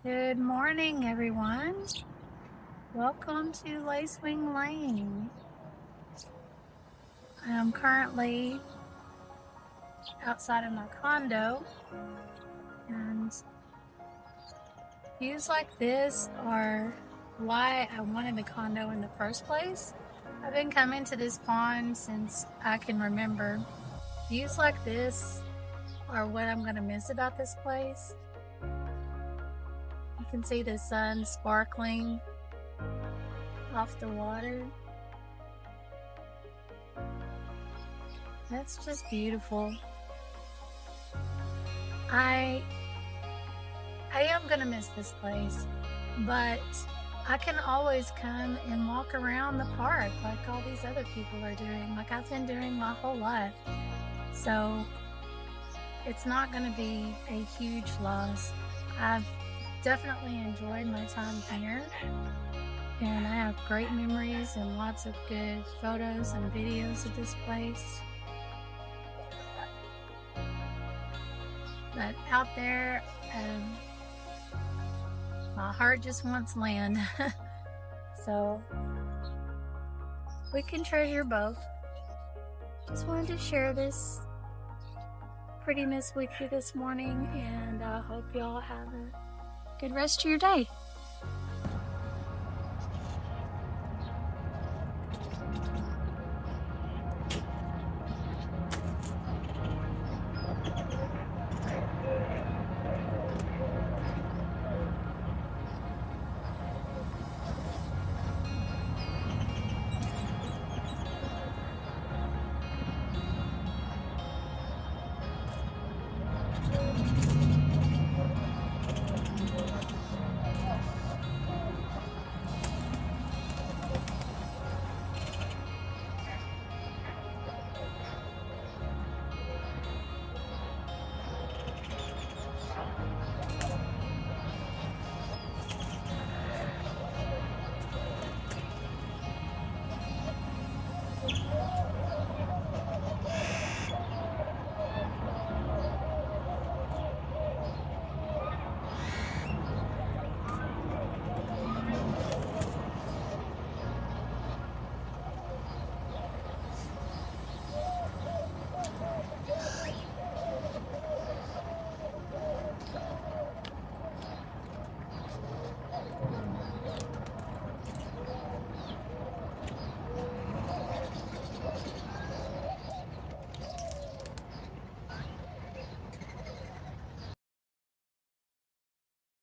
Good morning, everyone. Welcome to Lacewing Lane. I'm currently outside of my condo, and views like this are why I wanted the condo in the first place. I've been coming to this pond since I can remember. Views like this are what I'm going to miss about this place. You can see the sun sparkling off the water. That's just beautiful. I am gonna miss this place, but I can always come and walk around the park like all these other people are doing, like I've been doing my whole life. So it's not gonna be a huge loss. I've definitely enjoyed my time here, and I have great memories and lots of good photos and videos of this place. But out there, my heart just wants land. So we can treasure both. Just wanted to share this prettiness with you this morning, and I hope y'all have a good rest of your day.